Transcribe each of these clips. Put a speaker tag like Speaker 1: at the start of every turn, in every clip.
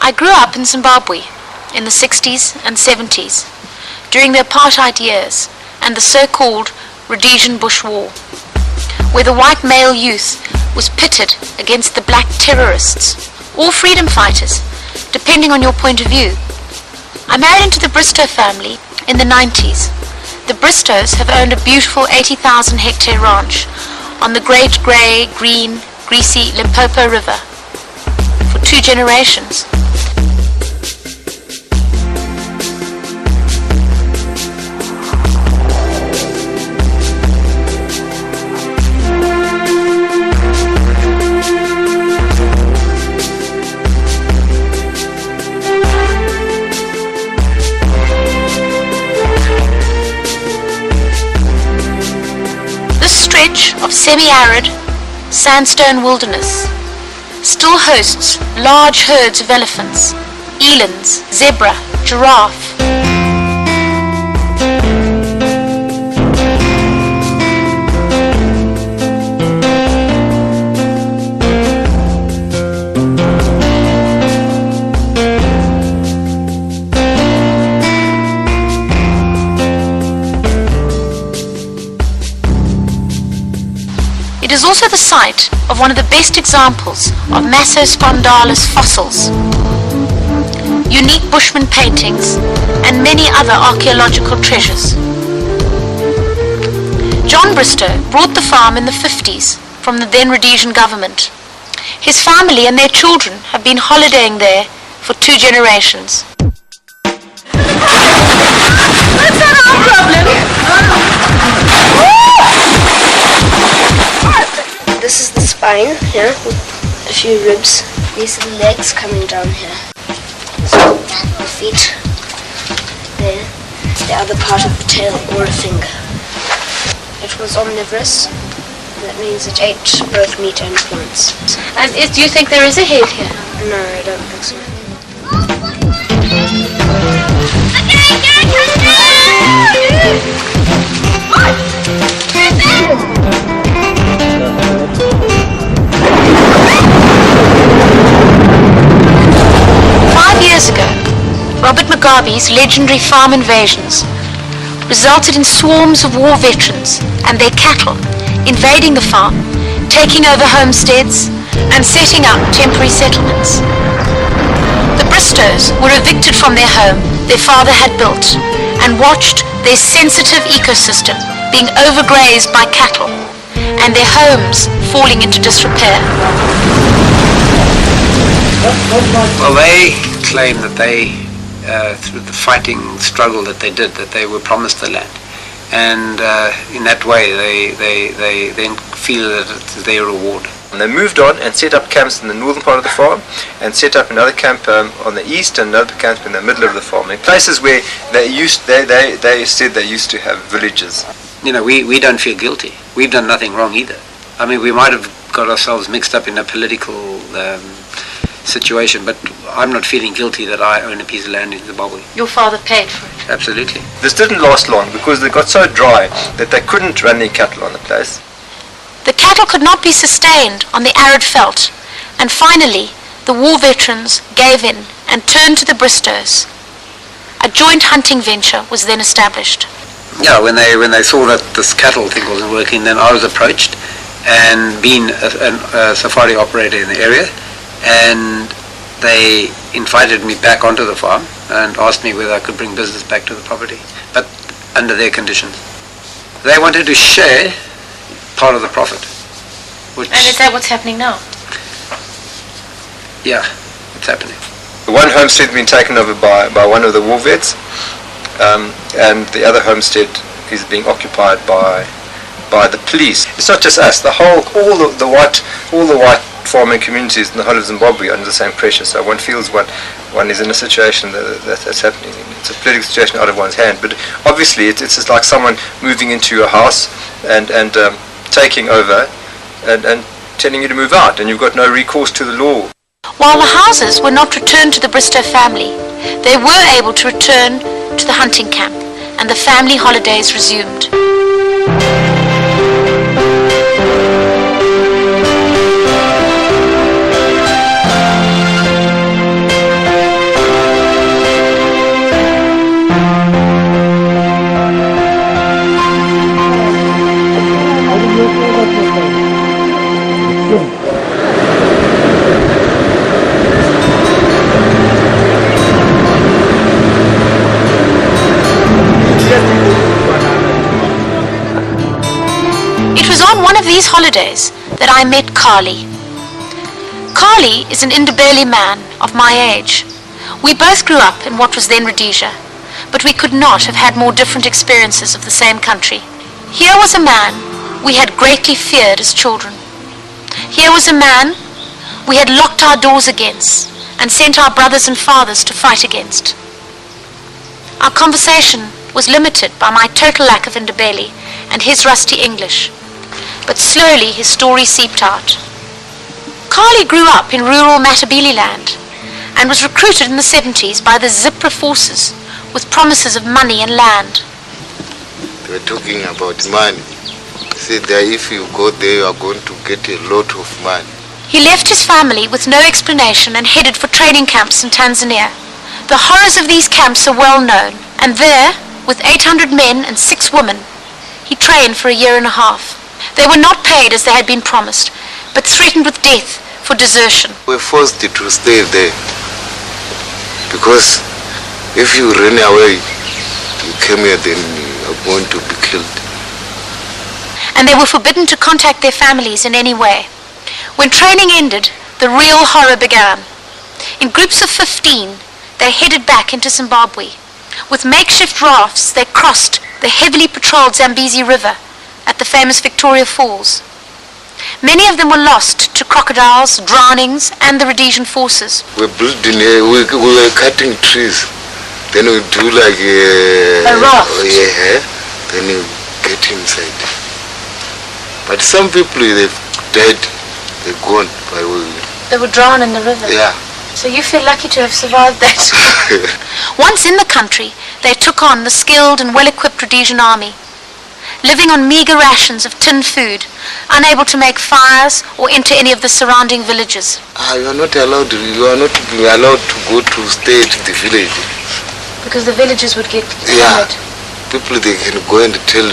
Speaker 1: I grew up in Zimbabwe in the 60s and 70s, during the apartheid years and the so-called Rhodesian Bush War, where the white male youth was pitted against the black terrorists or freedom fighters, depending on your point of view. I married into the Bristow family in the 90s. The Bristows have owned a beautiful 80,000 hectare ranch on the great grey, green, greasy Limpopo River for 2 generations. Of semi-arid sandstone wilderness still hosts large herds of elephants, elands, zebra, giraffe. It is also the site of one of the best examples of Massospondalis fossils, unique Bushman paintings, and many other archaeological treasures. John Bristow bought the farm in the 50s from the then Rhodesian government. His family and their children have been holidaying there for 2 generations.
Speaker 2: That's not our problem!
Speaker 3: This is the spine here, with a few ribs. These are the legs coming down here. So the feet there. The other part of the tail or a finger. It was omnivorous. That means it ate both meat and plants.
Speaker 1: And do you think there is a head here?
Speaker 3: No, I don't think so.
Speaker 1: 5 years ago, Robert Mugabe's legendary farm invasions resulted in swarms of war veterans and their cattle invading the farm, taking over homesteads and setting up temporary settlements. The Bristows were evicted from their home their father had built and watched their sensitive ecosystem being overgrazed by cattle and their homes falling into disrepair.
Speaker 4: Well, they claim that they, through the fighting struggle that they did, that they were promised the land. And in that way, they then feel that it's their reward.
Speaker 5: And they moved on and set up camps in the northern part of the farm and set up another camp on the east and another camp in the middle of the farm. In places where they said they used to have villages.
Speaker 4: You know, we don't feel guilty. We've done nothing wrong either. I mean, we might have got ourselves mixed up in a political situation, but I'm not feeling guilty that I own a piece of land in Zimbabwe.
Speaker 1: Your father paid for it?
Speaker 4: Absolutely.
Speaker 5: This didn't last long because they got so dry that they couldn't run their cattle on the place.
Speaker 1: The cattle could not be sustained on the arid veldt, and finally the war veterans gave in and turned to the Bristows. A joint hunting venture was then established.
Speaker 4: Yeah, when they saw that this cattle thing wasn't working, then I was approached, and being a safari operator in the area, and they invited me back onto the farm and asked me whether I could bring business back to the property, but under their conditions. They wanted to share part of the profit.
Speaker 1: And is that what's happening now?
Speaker 4: Yeah, it's happening.
Speaker 5: One homestead had been taken over by one of the war vets, and the other homestead is being occupied by the police. It's not just us. All the white farming communities in the whole of Zimbabwe are under the same pressure. So one feels one is in a situation that's happening. It's a political situation out of one's hand. But obviously, it's just like someone moving into your house and taking over and telling you to move out, and you've got no recourse to the law.
Speaker 1: While the houses were not returned to the Bristow family, they were able to return to the hunting camp, and the family holidays resumed. these holidays that I met Carly. Carly is an Ndebele man of my age. We both grew up in what was then Rhodesia, but we could not have had more different experiences of the same country. Here was a man we had greatly feared as children. Here was a man we had locked our doors against and sent our brothers and fathers to fight against. Our conversation was limited by my total lack of Ndebele and his rusty English, but slowly his story seeped out. Carly grew up in rural Matabele land and was recruited in the 70s by the Zipra forces with promises of money and land.
Speaker 6: They were talking about money. They said that if you go there, you are going to get a lot of money.
Speaker 1: He left his family with no explanation and headed for training camps in Tanzania. The horrors of these camps are well known, and there, with 800 men and 6 women, he trained for a year and a half. They were not paid as they had been promised, but threatened with death for desertion.
Speaker 6: We were forced to stay there because if you run away, you came here, then you are going to be killed.
Speaker 1: And they were forbidden to contact their families in any way. When training ended, the real horror began. In groups of 15, they headed back into Zimbabwe. With makeshift rafts, they crossed the heavily patrolled Zambezi River at the famous Victoria Falls. Many of them were lost to crocodiles, drownings, and the Rhodesian forces.
Speaker 6: We were cutting trees. Then we do like
Speaker 1: a raft.
Speaker 6: Yeah, then you get inside. But some people, they've died, they're gone.
Speaker 1: They were drowned in the river?
Speaker 6: Yeah.
Speaker 1: So you feel lucky to have survived that. Once in the country, they took on the skilled and well-equipped Rhodesian army, living on meager rations of tinned food, unable to make fires or enter any of the surrounding villages.
Speaker 6: You are not allowed to go to stay at the village.
Speaker 1: Because the villages would get
Speaker 6: hammered. People, they can go and tell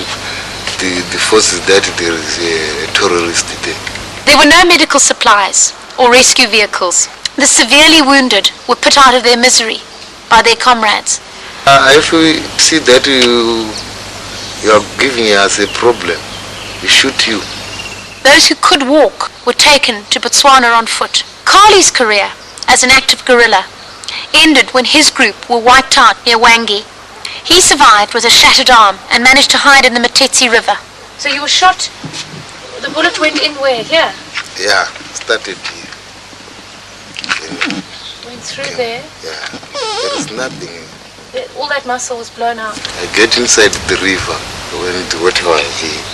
Speaker 6: the forces that there is a terrorist there.
Speaker 1: There were no medical supplies or rescue vehicles. The severely wounded were put out of their misery by their comrades.
Speaker 6: If we see that you are giving us a problem, we shoot you.
Speaker 1: Those who could walk were taken to Botswana on foot. Carly's career as an active guerrilla ended when his group were wiped out near Wangi. He survived with a shattered arm and managed to hide in the Matetse River. So you were shot, the bullet went in where? Here?
Speaker 6: Yeah, started here.
Speaker 1: Went through there?
Speaker 6: Yeah, there is nothing.
Speaker 1: All that muscle was blown out.
Speaker 6: I get inside the river when the water was here.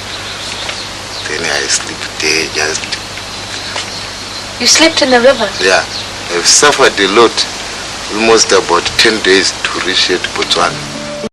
Speaker 6: Then I sleep there just.
Speaker 1: You slept in the river?
Speaker 6: Yeah, I've suffered a lot. Almost about 10 days to reach Botswana.